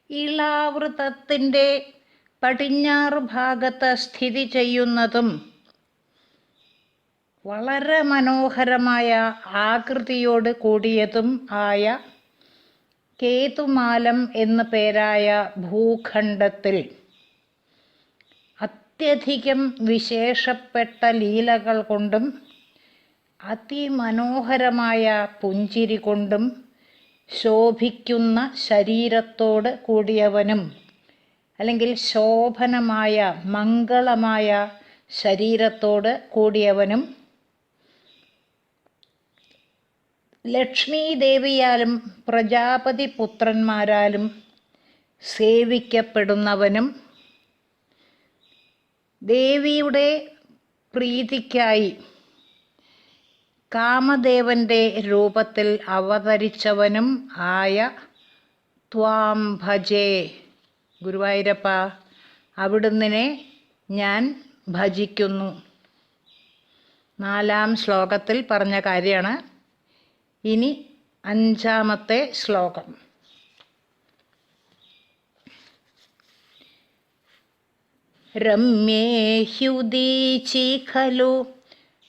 ഇളാവൃതത്തിൻ്റെ പടിഞ്ഞാറ് ഭാഗത്ത് സ്ഥിതി ചെയ്യുന്നതും വളരെ മനോഹരമായ ആകൃതിയോട് കൂടിയതും ആയ കേതുമാലം എന്നു പേരായ ഭൂഖണ്ഡത്തിൽ അത്യധികം വിശേഷപ്പെട്ട ലീലകൾ കൊണ്ടും അതിമനോഹരമായ പുഞ്ചിരി കൊണ്ടും ശോഭിക്കുന്ന ശരീരത്തോട് കൂടിയവനും അല്ലെങ്കിൽ ശോഭനമായ മംഗളമായ ശരീരത്തോട് കൂടിയവനും ലക്ഷ്മീ ദേവിയാലും പ്രജാപതി പുത്രന്മാരാലും സേവിക്കപ്പെടുന്നവനും ദേവിയുടെ പ്രീതിക്കായി കാമദേവൻ്റെ രൂപത്തിൽ അവതരിച്ചവനും ആയ ത്വാം ഭജേ, ഗുരുവായൂരപ്പ അവിടുന്നിനെ ഞാൻ ഭജിക്കുന്നു. 4-ാം ശ്ലോകത്തിൽ പറഞ്ഞ കാര്യമാണ്. ഇനി 5-ാമത്തെ ശ്ലോകം. രമ്യേ ഹ്യുദീചി ഖലു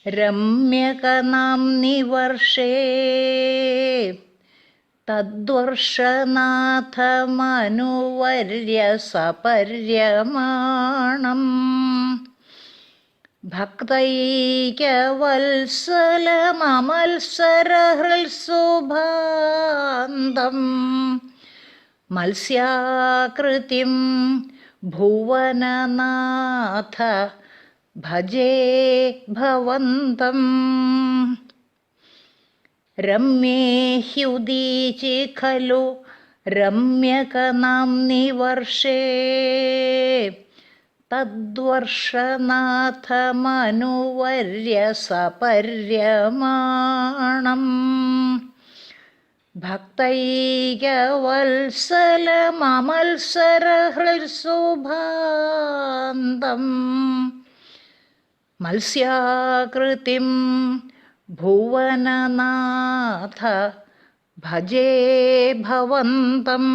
രമ്യകനാംനി വർഷേ തദ്വർഷനാഥമനുവർയ സപര്യമാണം ഭക്തൈകവത്സലമമത്സരഹൃത്സുഭാന്തം മത്സ്യാകൃതിം ഭുവനനാഥ ഭജേ ഭവന്തം. രമ്യേ ഹ്യുദീചി ഖലു രമ്യകനാംനി വർഷേ തദ്വർഷനാഥമനുവർയ സപര്യമാണം ഭക്തൈകവത്സലമമത്സരഹൃത്സുഭാന്തം മത്സ്യാകൃതിം ഭുവനനാഥ ഭജേ ഭവന്തം.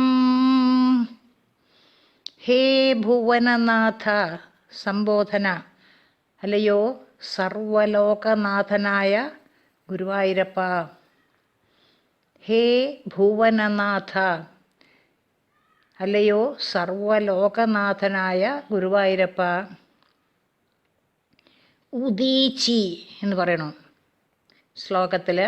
ഹേ ഭുവനനാഥ, സംബോധന. അല്ലയോ സർവലോകനാഥനായ ഗുരുവായൂരപ്പ. ഹേ ഭുവനനാഥ, അല്ലയോ സർവലോകനാഥനായ ഗുരുവായൂരപ്പ. ഉദീച്ചി എന്ന് പറയണു ശ്ലോകത്തിൽ.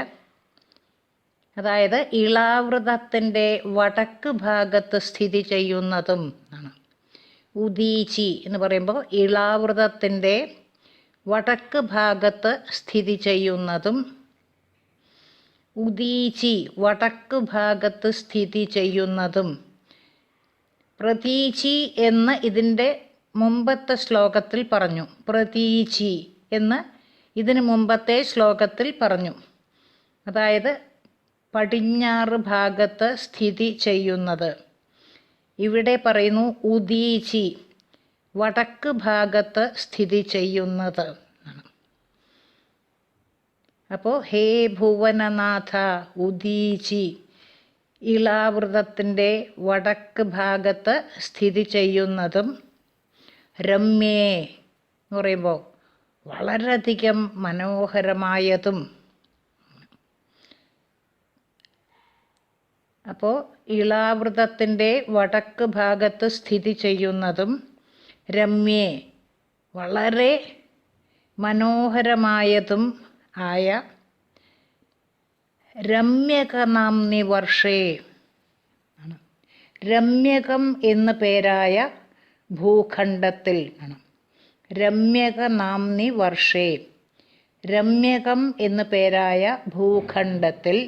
അതായത് ഇളാവൃതത്തിൻ്റെ വടക്ക് ഭാഗത്ത് സ്ഥിതി ചെയ്യുന്നതും ആണ്. ഉദീച്ചി എന്ന് പറയുമ്പോൾ ഇളാവൃതത്തിൻ്റെ വടക്ക് ഭാഗത്ത് സ്ഥിതി ചെയ്യുന്നതും. ഉദീച്ചി വടക്ക് ഭാഗത്ത് സ്ഥിതി ചെയ്യുന്നതും. പ്രതീചി എന്ന് ഇതിൻ്റെ മുമ്പത്തെ ശ്ലോകത്തിൽ പറഞ്ഞു. പ്രതീചി എന്ന് ഇതിന് മുമ്പത്തെ ശ്ലോകത്തിൽ പറഞ്ഞു. അതായത് പടിഞ്ഞാറ് ഭാഗത്ത് സ്ഥിതി ചെയ്യുന്നത്. ഇവിടെ പറയുന്നു ഉദീചി വടക്ക് ഭാഗത്ത് സ്ഥിതി ചെയ്യുന്നത്. അപ്പോൾ ഹേ ഭുവനനാഥ ഉദീചി ഇളാവൃതത്തിൻ്റെ വടക്ക് ഭാഗത്ത് സ്ഥിതി ചെയ്യുന്നതും. രമ്യേ എന്ന് പറയുമ്പോൾ വളരെയധികം മനോഹരമായതും. അപ്പോൾ ഇളാവൃതത്തിൻ്റെ വടക്ക് ഭാഗത്ത് സ്ഥിതി ചെയ്യുന്നതും രമ്യേ വളരെ മനോഹരമായതും ആയ രമ്യകനാംനി വർഷേ, രമ്യകം എന്നു പേരായ ഭൂഖണ്ഡത്തിൽ ആണ്. രമ്യകനാംനി വർഷേ, രമ്യകം എന്നു പേരായ ഭൂഖണ്ഡത്തിൽ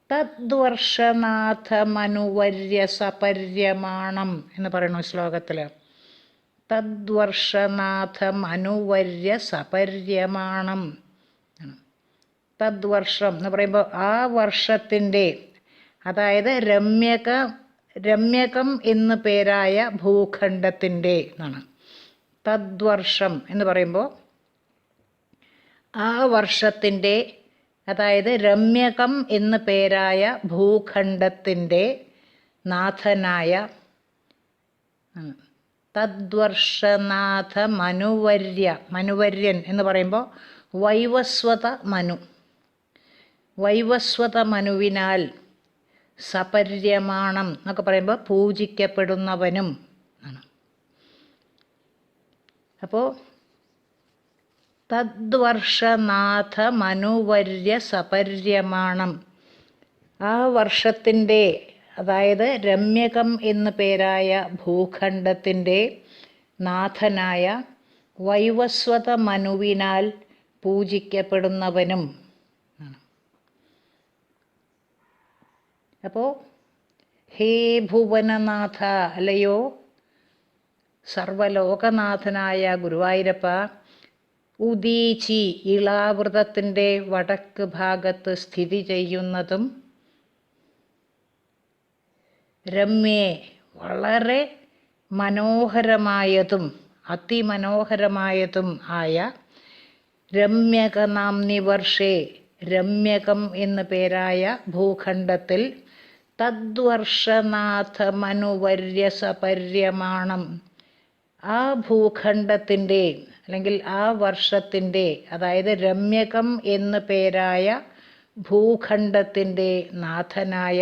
തദ്വർഷനാഥമനുവർയ സപര്യമാണം എന്ന് പറയുന്നു ശ്ലോകത്തിൽ. തദ്വർഷനാഥമനുവർയ സപര്യമാണം. തദ്വർഷം എന്ന് പറയുമ്പോൾ ആ വർഷത്തിൻ്റെ, അതായത് രമ്യകം എന്നു പേരായ ഭൂഖണ്ഡത്തിൻ്റെ എന്നാണ്. തദ്വർഷം എന്ന് പറയുമ്പോൾ ആ വർഷത്തിൻ്റെ, അതായത് രമ്യകം എന്നു പേരായ ഭൂഖണ്ഡത്തിൻ്റെ നാഥനായ തദ്വർഷനാഥ മനുവര്യൻ എന്ന് പറയുമ്പോൾ വൈവസ്വത മനുവിനാൽ സപര്യമാണം എന്നൊക്കെ പറയുമ്പോൾ പൂജിക്കപ്പെടുന്നവനും ആണ്. അപ്പോൾ തദ്വർഷനാഥ മനുവര്യ സപര്യമാണം, ആ വർഷത്തിൻ്റെ, അതായത് രമ്യകം എന്നു പേരായ ഭൂഖണ്ഡത്തിൻ്റെ നാഥനായ വൈവസ്വത മനുവിനാൽ പൂജിക്കപ്പെടുന്നവനും. അപ്പോൾ ഹേ ഭുവനനാഥ, അല്ലയോ സർവലോകനാഥനായ ഗുരുവായൂരപ്പ, ഉദീചി ഇളാവൃതത്തിൻ്റെ വടക്ക് ഭാഗത്ത് സ്ഥിതി ചെയ്യുന്നതും രമ്യേ വളരെ മനോഹരമായതും അതിമനോഹരമായതും ആയ രമ്യകനാംനി വർഷേ, രമ്യകം എന്നു പേരായ ഭൂഖണ്ഡത്തിൽ തദ്വർഷനാഥ മനുവര്യ സപര്യമാണം, ആ ഭൂഖണ്ഡത്തിൻ്റെ അല്ലെങ്കിൽ ആ വർഷത്തിൻ്റെ, അതായത് രമ്യകം എന്നു പേരായ ഭൂഖണ്ഡത്തിൻ്റെ നാഥനായ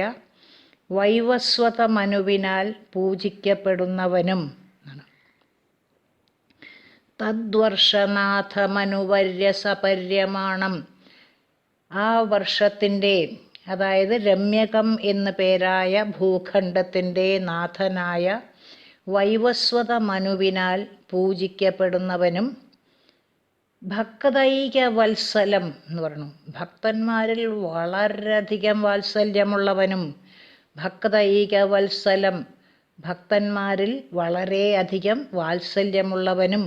വൈവസ്വത മനുവിനാൽ പൂജിക്കപ്പെടുന്നവനും. തദ്വർഷനാഥ മനുവര്യ സപര്യമാണം, ആ വർഷത്തിൻ്റെ, അതായത് രമ്യകം എന്നു പേരായ ഭൂഖണ്ഡത്തിൻ്റെ നാഥനായ വൈവസ്വത മനുവിനാൽ പൂജിക്കപ്പെടുന്നവനും ഭക്തൈക വത്സലം എന്ന് പറഞ്ഞു, ഭക്തന്മാരിൽ വളരെയധികം വാത്സല്യമുള്ളവനും. ഭക്തൈക വത്സലം, ഭക്തന്മാരിൽ വളരെയധികം വാത്സല്യമുള്ളവനും.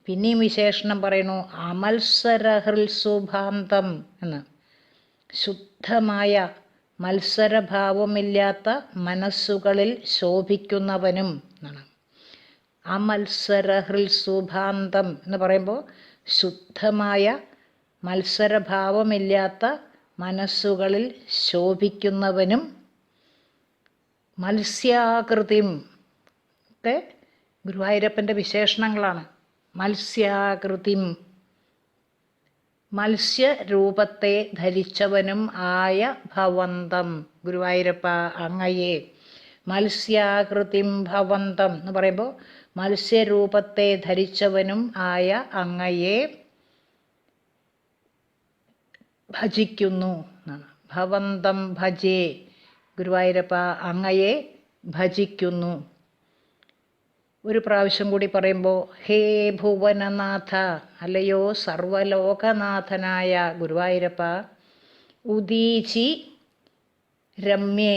പിന്നെയും വിശേഷണം പറയുന്നു, അമത്സരഹൃത്സുഭാന്തം എന്ന്, ശുദ്ധമായ മത്സരഭാവമില്ലാത്ത മനസ്സുകളിൽ ശോഭിക്കുന്നവനും എന്നാണ്. അമത്സരഹൃത്സുഭാന്തം എന്ന് പറയുമ്പോൾ ശുദ്ധമായ മത്സരഭാവമില്ലാത്ത മനസ്സുകളിൽ ശോഭിക്കുന്നവനും. മത്സ്യാകൃതിം ഒക്കെ ഗുരുവായൂരപ്പൻ്റെ വിശേഷണങ്ങളാണ്. മത്സ്യാകൃതിം, മത്സ്യരൂപത്തെ ധരിച്ചവനും ആയ ഭവന്തം, ഗുരുവായൂരപ്പ അങ്ങയെ. മത്സ്യാകൃതിം ഭവന്തം എന്ന് പറയുമ്പോൾ മത്സ്യരൂപത്തെ ധരിച്ചവനും ആയ അങ്ങയെ ഭജിക്കുന്നു എന്നാണ്. ഭവന്തം ഭജേ, ഗുരുവായൂരപ്പ അങ്ങയെ ഭജിക്കുന്നു. ഒരു പ്രാവശ്യം കൂടി പറയുമ്പോൾ ഹേ ഭുവനനാഥ, അല്ലയോ സർവലോകനാഥനായ ഗുരുവായൂരപ്പ, ഉദീചി രമ്യേ,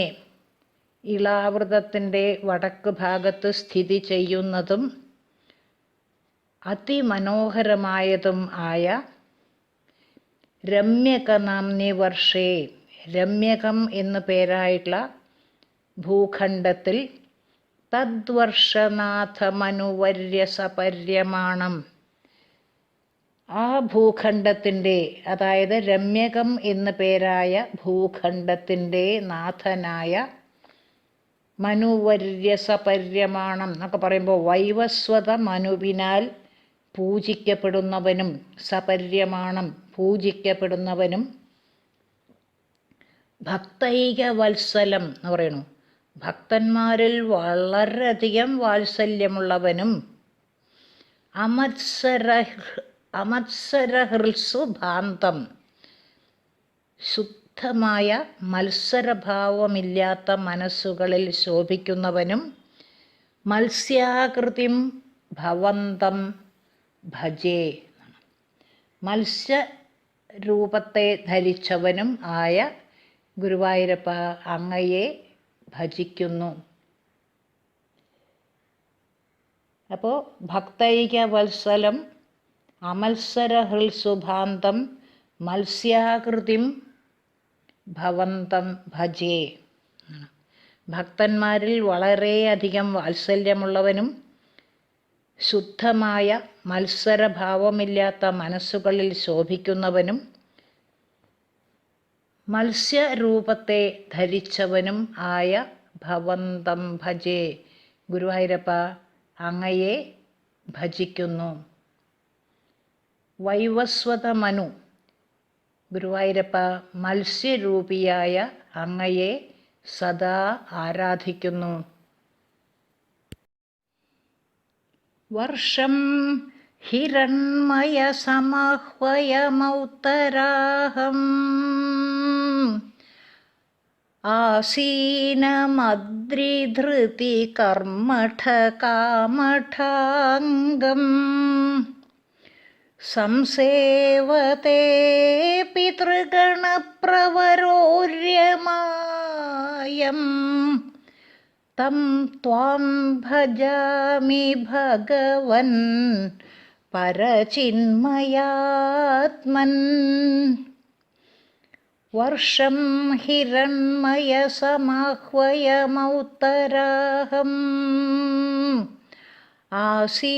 ഇളാവൃതത്തിൻ്റെ വടക്ക് ഭാഗത്ത് സ്ഥിതി ചെയ്യുന്നതും അതിമനോഹരമായതും ആയ രമ്യകനാംനി വർഷേ, രമ്യകം എന്നു പേരായിട്ടുള്ള ഭൂഖണ്ഡത്തിൽ തദ്വർഷനാഥ മനുവര്യ സപര്യമാണം, ആ ഭൂഖണ്ഡത്തിൻ്റെ, അതായത് രമ്യകം എന്നു പേരായ ഭൂഖണ്ഡത്തിൻ്റെ നാഥനായ മനുവര്യ സപര്യമാണം എന്നൊക്കെ പറയുമ്പോൾ വൈവസ്വത മനുവിനാൽ പൂജിക്കപ്പെടുന്നവനും, സപര്യമാണം പൂജിക്കപ്പെടുന്നവനും. ഭക്തൈക വത്സലം എന്ന് പറയുന്നു, ഭക്തന്മാരിൽ വളരെയധികം വാത്സല്യമുള്ളവനും. അമത്സരഹൃത്സുഭാന്തം, ശുദ്ധമായ മത്സരഭാവമില്ലാത്ത മനസ്സുകളിൽ ശോഭിക്കുന്നവനും. മത്സ്യാകൃതിം ഭവന്തം ഭജേ, മത്സ്യരൂപത്തെ ധരിച്ചവനും ആയ ഗുരുവായൂരപ്പ അങ്ങയെ ഭജിക്കുന്നു. അപ്പോൾ ഭക്തൈക വത്സലം, അമത്സരഹൃത്സുഭാന്തം, മത്സ്യാകൃതിം ഭവന്തം ഭജേ, ഭക്തന്മാരിൽ വളരെയധികം വാത്സല്യമുള്ളവനും ശുദ്ധമായ മത്സരഭാവമില്ലാത്ത മനസ്സുകളിൽ ശോഭിക്കുന്നവനും മത്സ്യരൂപത്തെ ധരിച്ചവനും ആയ ഭവന്തം ഭജേ. ഗുരുവായൂരപ്പ, അങ്ങയെ ഭജിക്കുന്നു. വൈവസ്വത മനു. ഗുരുവായൂരപ്പ, മത്സ്യരൂപിയായ അങ്ങയെ സദാ ആരാധിക്കുന്നു. വർഷം ഹിരണ്മയസമാഹ്വയമൗത്തരാഹം ആസീനമദ്രിധൃതി കർമ്മഠകാമഠാംഗം സംസേവതേ പിതൃഗണപ്രവരോര്യമായം തം ത്വാം ഭജാമി ഭഗവൻ പരചിന്മയാത്മൻ. വർഷം ഹിരണ്മയസമാഹ്വയമൗത്തരാഹം ആസീനമദ്രിധൃതി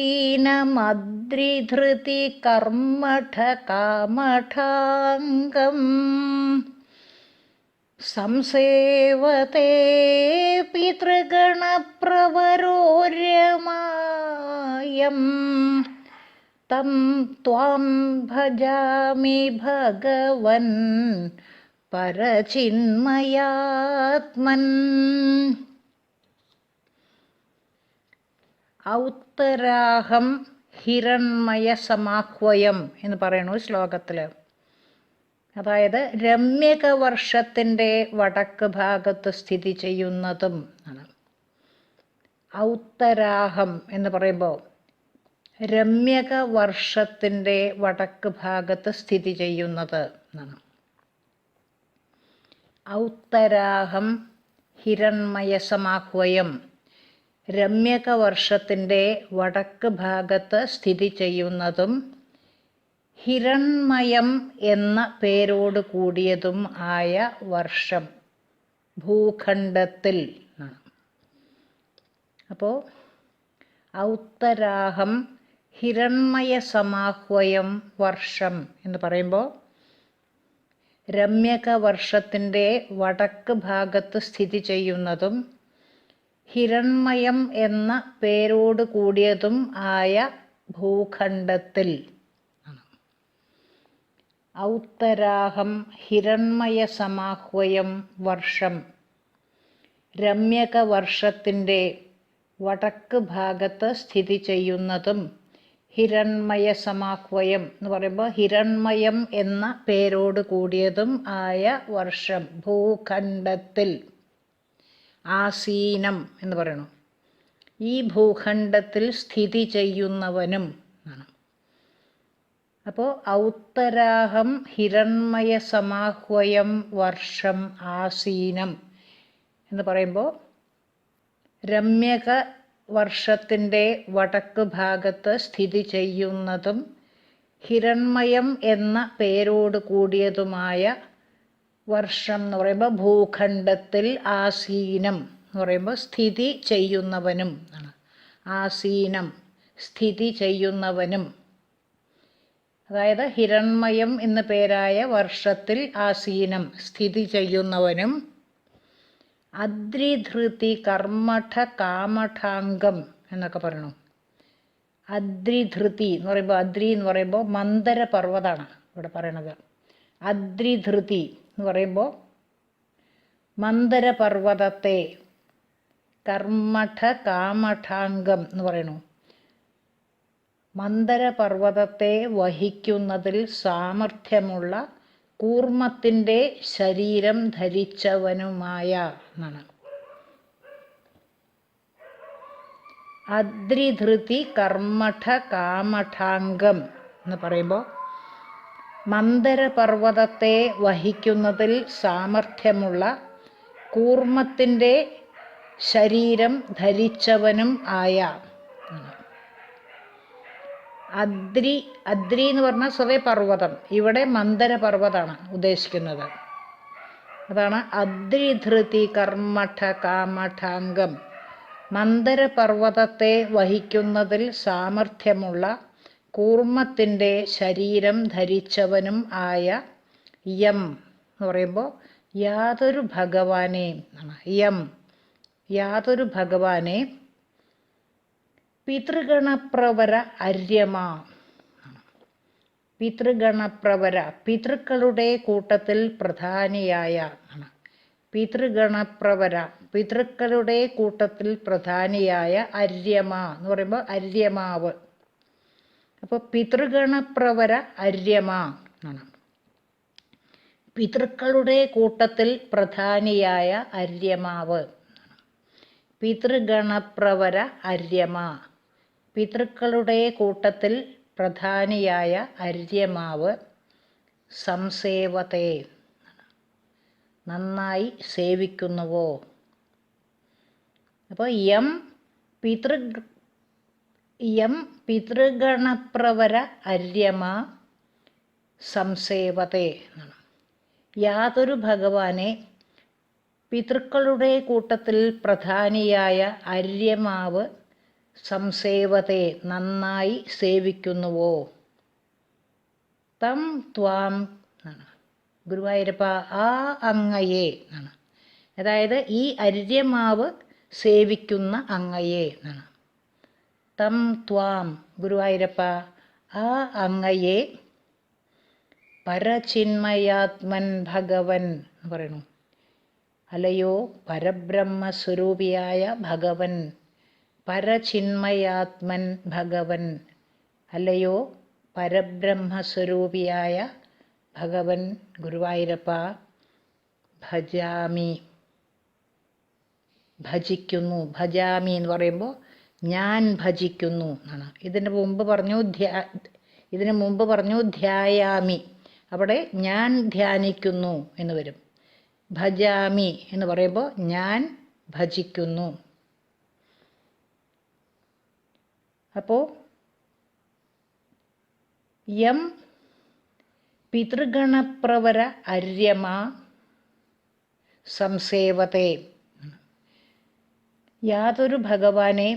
കർമ്മഠകാമഠാംഗം സംസേവതേ പിതൃഗണപ്രവരോര്യമായം തം ത്വാം ഭജാമി ഭഗവൻ പരചിന്മയാത്മൻ. ഔത്തരാഹം ഹിരണ്മയസമാഹ്വയം എന്ന് പറയുന്നു ശ്ലോകത്തിൽ. അതായത് രമ്യകവർഷത്തിൻ്റെ വടക്ക് ഭാഗത്ത് സ്ഥിതി ചെയ്യുന്നതും ആണ്. ഔത്തരാഹം എന്ന് പറയുമ്പോൾ രമ്യകവർഷത്തിൻ്റെ വടക്ക് ഭാഗത്ത് സ്ഥിതി ചെയ്യുന്നത് എന്നാണ്. ഔത്തരാഹം ഹിരണ്മയസമാഹ്വയം രമ്യകവർഷത്തിൻ്റെ വടക്ക് ഭാഗത്ത് സ്ഥിതി ചെയ്യുന്നതും ഹിരണ്മയം എന്ന പേരോട് കൂടിയതും ആയ വർഷം ഭൂഖണ്ഡത്തിൽ ആണ്. അപ്പോൾ ഔത്തരാഹം ഹിരണ്മയസമാഹ്വയം വർഷം എന്ന് പറയുമ്പോൾ രമ്യകവർഷത്തിൻ്റെ വടക്ക് ഭാഗത്ത് സ്ഥിതി ചെയ്യുന്നതും ഹിരണ്മയം എന്ന പേരോട് കൂടിയതും ആയ ഭൂഖണ്ഡത്തിൽ. ഔത്തരാഹം ഹിരണ്മയസമാഹ്വയം വർഷം രമ്യകവർഷത്തിൻ്റെ വടക്ക് ഭാഗത്ത് സ്ഥിതി ചെയ്യുന്നതും ഹിരണ്മയസമാഹ്വയം എന്ന് പറയുമ്പോൾ ഹിരണ്മയം എന്ന പേരോട് കൂടിയതും ആയ വർഷം ഭൂഖണ്ഡത്തിൽ. ആസീനം എന്ന് പറയണു. ഈ ഭൂഖണ്ഡത്തിൽ സ്ഥിതി ചെയ്യുന്നവനും ആണ്. അപ്പോൾ ഔത്തരാഹം ഹിരണ്മയസമാഹ്വയം വർഷം ആസീനം എന്ന് പറയുമ്പോൾ രമ്യക വർഷത്തിൻ്റെ വടക്ക് ഭാഗത്ത് സ്ഥിതി ചെയ്യുന്നതും ഹിരണ്മയം എന്ന പേരോട് കൂടിയതുമായ വർഷം എന്ന് പറയുമ്പോൾ ഭൂഖണ്ഡത്തിൽ ആസീനം എന്ന് പറയുമ്പോൾ സ്ഥിതി ചെയ്യുന്നവനും ആണ്. ആസീനം സ്ഥിതി ചെയ്യുന്നവനും. അതായത് ഹിരണ്മയം എന്ന പേരായ വർഷത്തിൽ ആസീനം സ്ഥിതി ചെയ്യുന്നവനും അദ്രിധൃതി കർമ്മഠ കാമഠാംഗം എന്നൊക്കെ പറയണു. അദ്രിധൃതി എന്ന് പറയുമ്പോൾ അദ്രി എന്ന് പറയുമ്പോൾ മന്ദര പർവ്വതമാണ് ഇവിടെ പറയണത്. അദ്രിധൃതി എന്ന് പറയുമ്പോൾ മന്ദര പർവ്വതത്തെ, കർമ്മഠ കാമഠാംഗം എന്ന് പറയണു. മന്ദര പർവ്വതത്തെ വഹിക്കുന്നതിൽ സാമർഥ്യമുള്ള കൂർമ്മത്തിൻ്റെ ശരീരം ധരിച്ചവനുമായ എന്നാണ്. അദ്രിധൃതി കർമ്മഠ കാമഠാംഗം എന്ന് പറയുമ്പോൾ മന്ദര പർവ്വതത്തെ വഹിക്കുന്നതിൽ സാമർഥ്യമുള്ള കൂർമ്മത്തിൻ്റെ ശരീരം ധരിച്ചവനും ആയ. അദ്രി അദ്രി എന്ന് പറഞ്ഞാൽ സ്വതേ പർവ്വതം. ഇവിടെ മന്ദര പർവ്വതമാണ് ഉദ്ദേശിക്കുന്നത്. അതാണ് അദ്രിധൃതി കർമ്മഠ കാമഠാംഗം. മന്ദര പർവ്വതത്തെ വഹിക്കുന്നതിൽ സാമർഥ്യമുള്ള കൂർമ്മത്തിൻ്റെ ശരീരം ധരിച്ചവനും ആയ യം എന്ന് പറയുമ്പോൾ യാതൊരു ഭഗവാനെയും യം യാതൊരു ഭഗവാനെ പിതൃഗണപ്രവര അര്യമാ. പിതൃഗണപ്രവര, പിതൃക്കളുടെ കൂട്ടത്തിൽ പ്രധാനിയായ. പിതൃഗണപ്രവര, പിതൃക്കളുടെ കൂട്ടത്തിൽ പ്രധാനിയായ അര്യമ എന്ന് പറയുമ്പോൾ അര്യമാവ്. അപ്പോൾ പിതൃഗണപ്രവര അര്യമ ആണ്. പിതൃക്കളുടെ കൂട്ടത്തിൽ പ്രധാനിയായ അര്യമാവ്. പിതൃഗണപ്രവര അര്യമ, പിതൃക്കളുടെ കൂട്ടത്തിൽ പ്രധാനിയായ അര്യമാവ്. സംസേവത്തെ, നന്നായി സേവിക്കുന്നുവോ. അപ്പോൾ യം പിതൃഗണപ്രവര അര്യമ സംസേവത്തെ എന്നാണ്. യാതൊരു ഭഗവാനെ പിതൃക്കളുടെ കൂട്ടത്തിൽ പ്രധാനിയായ അര്യമാവ് സംസേവത്തെ നന്നായി സേവിക്കുന്നുവോ. തം ത്വാം എന്നാണ്. ഗുരുവായൂരപ്പ ആ അങ്ങയെ എന്നാണ്. അതായത് ഈ അര്യമാവ് സേവിക്കുന്ന അങ്ങയെ എന്നാണ്. തം ത്വാം, ഗുരുവായൂരപ്പ ആ അങ്ങയെ പരചിന്മയാത്മൻ ഭഗവൻ എന്ന് പറയുന്നു. അല്ലയോ പരബ്രഹ്മസ്വരൂപിയായ ഭഗവൻ, പരചിന്മയാത്മൻ ഭഗവൻ, അല്ലയോ പരബ്രഹ്മസ്വരൂപിയായ ഭഗവൻ ഗുരുവായൂരപ്പ, ഭജാമി, ഭജിക്കുന്നു. ഭജാമി എന്ന് പറയുമ്പോൾ ഞാൻ ഭജിക്കുന്നു എന്നാണ്. ഇതിന് മുമ്പ് പറഞ്ഞു ധ്യായാമി, അവിടെ ഞാൻ ധ്യാനിക്കുന്നു എന്ന് വരും. ഭജാമി എന്ന് പറയുമ്പോൾ ഞാൻ ഭജിക്കുന്നു. അപ്പോൾ യം പിതൃഗണപ്രവര അര്യമ സംസേവത്തെ, യാതൊരു ഭഗവാനെ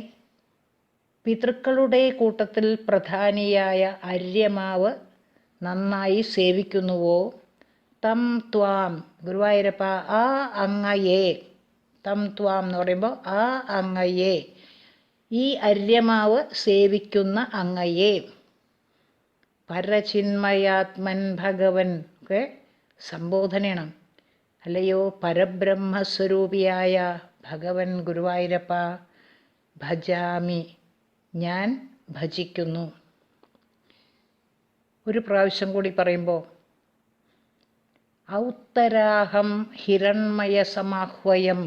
പിതൃക്കളുടെ കൂട്ടത്തിൽ പ്രധാനിയായ അര്യമാവ് നന്നായി സേവിക്കുന്നുവോ. തം ത്വാം, ഗുരുവായൂരപ്പ ആ അങ്ങയെ, തം ത്വാം എന്ന് പറയുമ്പോൾ ആ അങ്ങയെ, ഈ അര്യമാവ് സേവിക്കുന്ന അങ്ങയെ. പരചിന്മയാത്മൻ ഭഗവൻ ഒക്കെ സംബോധനയാണ്. അല്ലയോ പരബ്രഹ്മസ്വരൂപിയായ ഭഗവൻ ഗുരുവായൂരപ്പ, ഭജാമി ഞാൻ ഭജിക്കുന്നു. ഒരു പ്രാവശ്യം കൂടി പറയുമ്പോൾ ഔത്തരാഹം ഹിരൺമയസമാഹ്വയം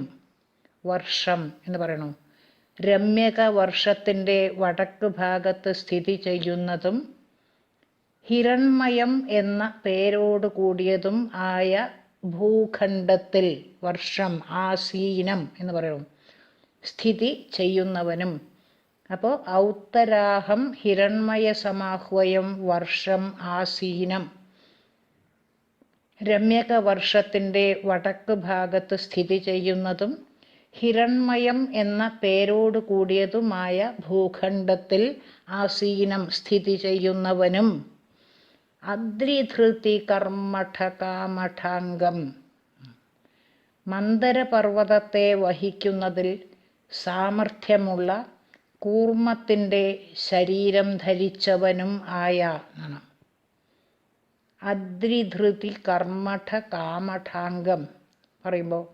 വർഷം എന്ന് പറയണു. രമ്യക വർഷത്തിൻ്റെ വടക്ക് ഭാഗത്ത് സ്ഥിതി ചെയ്യുന്നതും ഹിരൺമയം എന്ന പേരോട് കൂടിയതും ആയ ഭൂഖണ്ഡത്തിൽ, വർഷം ആസീനം എന്ന് പറയുന്നു, സ്ഥിതി ചെയ്യുന്നവനും. അപ്പോൾ ഔത്തരാഹം ഹിരൺമയസമാഹ്വയം വർഷം ആസീനം, രമ്യക വർഷത്തിൻ്റെ വടക്ക് ഭാഗത്ത് സ്ഥിതി ചെയ്യുന്നതും ഹിരൺമയം എന്ന പേരോട് കൂടിയതുമായ ഭൂഖണ്ഡത്തിൽ ആസീനം സ്ഥിതി ചെയ്യുന്നവനും. അദ്രിധൃതി കർമ്മഠകാമഠാംഗം, മന്ദരപർവ്വതത്തെ വഹിക്കുന്നതിൽ സാമർഥ്യമുള്ള കൂർമ്മത്തിൻ്റെ ശരീരം ധരിച്ചവനും ആയ എന്നാണ്. അദ്രിധൃതി കർമ്മഠകാമഠാംഗം പറയുമ്പോൾ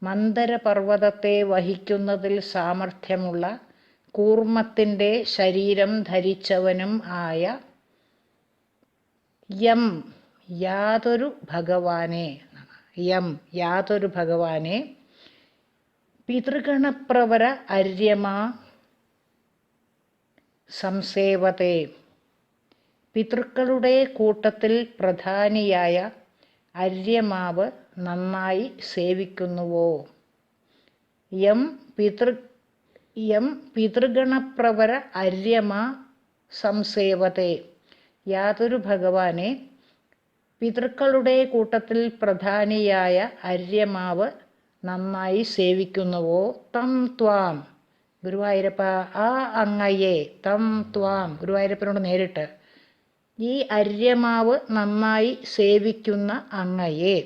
മന്ദരപർവ്വതത്തെ വഹിക്കുന്നതിൽ സാമർഥ്യമുള്ള കൂർമ്മത്തിൻ്റെ ശരീരം ധരിച്ചവനും ആയ യം യാതൊരു ഭഗവാനെ, യം യാതൊരു ഭഗവാനെ പിതൃഗണപ്രവര അര്യമാ സംസേവത്തെ, പിതൃക്കളുടെ കൂട്ടത്തിൽ പ്രധാനിയായ അര്യമാവ് നന്നായി സേവിക്കുന്നുവോ. യം പിതൃഗണപ്രവര അര്യമാ സംസേവത്തെ, യാതൊരു ഭഗവാനെ പിതൃക്കളുടെ കൂട്ടത്തിൽ പ്രധാനിയായ അര്യമാവ് നന്നായി സേവിക്കുന്നുവോ. തം ത്വാം, ഗുരുവായൂരപ്പ ആ അങ്ങയെ, തം ത്വാം, ഗുരുവായൂരപ്പനോട് നേരിട്ട് ഈ അര്യമാവ് നന്നായി സേവിക്കുന്ന അങ്ങയെ,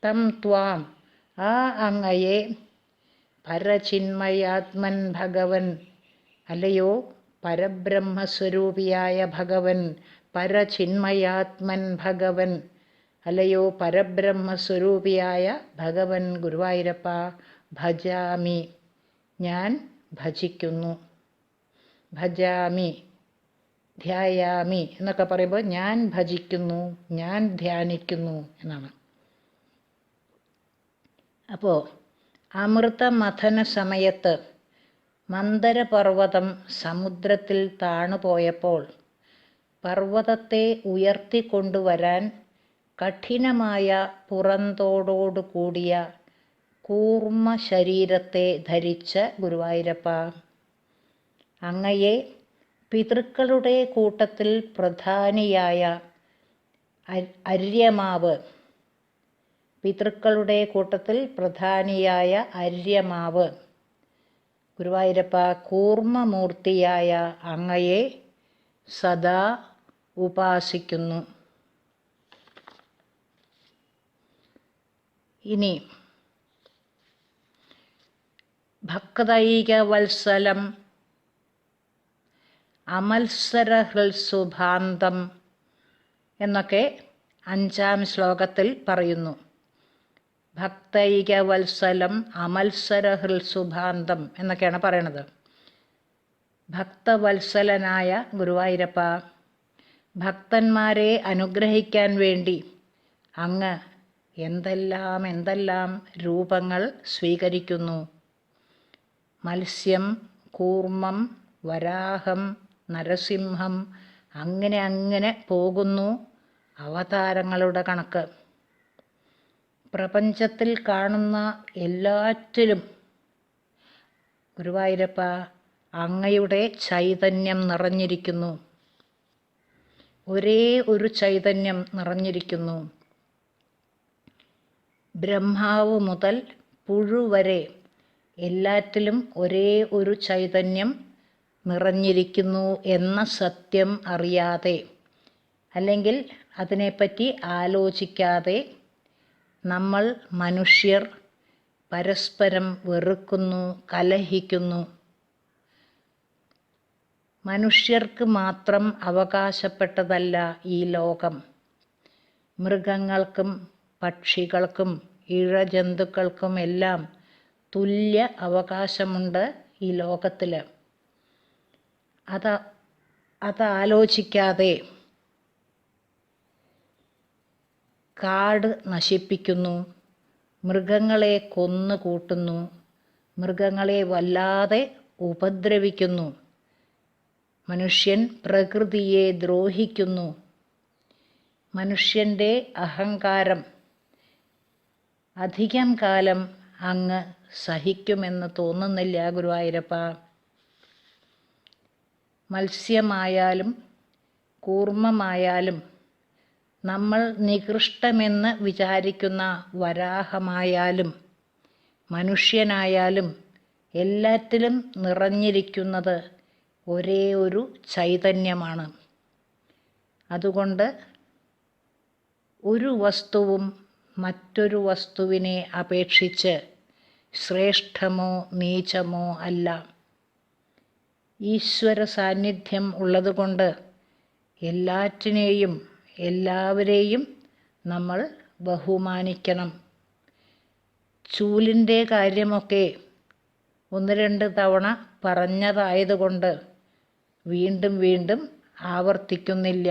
തം ത്വാം ആ അങ്ങയെ പരചിന്മയാത്മൻ ഭഗവൻ, അല്ലയോ പരബ്രഹ്മസ്വരൂപിയായ ഭഗവൻ. പരചിന്മയാത്മൻ ഭഗവൻ, അല്ലയോ പരബ്രഹ്മസ്വരൂപിയായ ഭഗവൻ ഗുരുവായൂരപ്പ. ഭജാമി, ഞാൻ ഭജിക്കുന്നു. ഭജാമി, ധ്യായാമി എന്നൊക്കെ പറയുമ്പോൾ ഞാൻ ഭജിക്കുന്നു, ഞാൻ ധ്യാനിക്കുന്നു എന്നാണ്. അപ്പോൾ അമൃതമഥന സമയത്ത് മന്ദരപർവ്വതം സമുദ്രത്തിൽ താണുപോയപ്പോൾ പർവ്വതത്തെ ഉയർത്തിക്കൊണ്ടുവരാൻ കഠിനമായ പുറന്തോടോടു കൂടിയ കൂർമ്മ ശരീരത്തെ ധരിച്ച ഗുരുവായൂരപ്പ, അങ്ങയെ പിതൃക്കളുടെ കൂട്ടത്തിൽ പ്രധാനിയായ അര്യമാവ്, പിതൃക്കളുടെ കൂട്ടത്തിൽ പ്രധാനിയായ അര്യമാവ് ഗുരുവായൂരപ്പ, കൂർമ്മമൂർത്തിയായ അങ്ങയെ സദാ ഉപാസിക്കുന്നു. ഇനി ഭക്തൈകവത്സലം അമത്സരഹൃത്സുഭാന്തം എന്നൊക്കെ 5-ാം ശ്ലോകത്തിൽ പറയുന്നു. ഭക്തൈകവത്സലം അമത്സരഹൃത്സുഭാന്തം എന്നൊക്കെയാണ് പറയണത്. ഭക്തവത്സലനായ ഗുരുവായൂരപ്പ, ഭക്തന്മാരെ അനുഗ്രഹിക്കാൻ വേണ്ടി അങ്ങ് എന്തെല്ലാം രൂപങ്ങൾ സ്വീകരിക്കുന്നു. മത്സ്യം, കൂർമ്മം, വരാഹം, നരസിംഹം, അങ്ങനെ പോകുന്നു അവതാരങ്ങളുടെ കണക്ക്. പ്രപഞ്ചത്തിൽ കാണുന്ന എല്ലാറ്റിലും ഗുരുവായൂരപ്പ അങ്ങയുടെ ചൈതന്യം നിറഞ്ഞിരിക്കുന്നു. ഒരേ ഒരു ചൈതന്യം നിറഞ്ഞിരിക്കുന്നു. ബ്രഹ്മാവ് മുതൽ പുഴു വരെ എല്ലാറ്റിലും ഒരേ ഒരു ചൈതന്യം നിറഞ്ഞിരിക്കുന്നു എന്ന സത്യം അറിയാതെ, അല്ലെങ്കിൽ അതിനെപ്പറ്റി ആലോചിക്കാതെ നമ്മൾ മനുഷ്യർ പരസ്പരം വെറുക്കുന്നു, കലഹിക്കുന്നു. മനുഷ്യർക്ക് മാത്രം അവകാശപ്പെട്ടതല്ല ഈ ലോകം. മൃഗങ്ങൾക്കും പക്ഷികൾക്കും ഇഴജന്തുക്കൾക്കും എല്ലാം തുല്യ അവകാശമുണ്ട് ഈ ലോകത്തിൽ. അതാലോചിക്കാതെ കാട് നശിപ്പിക്കുന്നു, മൃഗങ്ങളെ കൊന്നുകൂട്ടുന്നു, മൃഗങ്ങളെ വല്ലാതെ ഉപദ്രവിക്കുന്നു. മനുഷ്യൻ പ്രകൃതിയെ ദ്രോഹിക്കുന്നു. മനുഷ്യൻ്റെ അഹങ്കാരം അധികം കാലം അങ്ങ് സഹിക്കുമെന്ന് തോന്നുന്നില്ല ഗുരുവായൂരപ്പ. മത്സ്യമായാലും കൂർമ്മമായാലും നമ്മൾ നികൃഷ്ടമെന്ന് വിചാരിക്കുന്ന വരാഹമായാലും മനുഷ്യനായാലും എല്ലാറ്റിലും നിറഞ്ഞിരിക്കുന്നത് ഒരേ ഒരു ചൈതന്യമാണ്. അതുകൊണ്ട് ഒരു വസ്തുവും മറ്റൊരു വസ്തുവിനെ അപേക്ഷിച്ച് ശ്രേഷ്ഠമോ നീചമോ അല്ല. ഈശ്വര സാന്നിധ്യം ഉള്ളതുകൊണ്ട് എല്ലാറ്റിനെയും എല്ലാവരെയും നമ്മൾ ബഹുമാനിക്കണം. ചൂലിൻ്റെ കാര്യമൊക്കെ 1-2 തവണ പറഞ്ഞതായതുകൊണ്ട് വീണ്ടും ആവർത്തിക്കുന്നില്ല.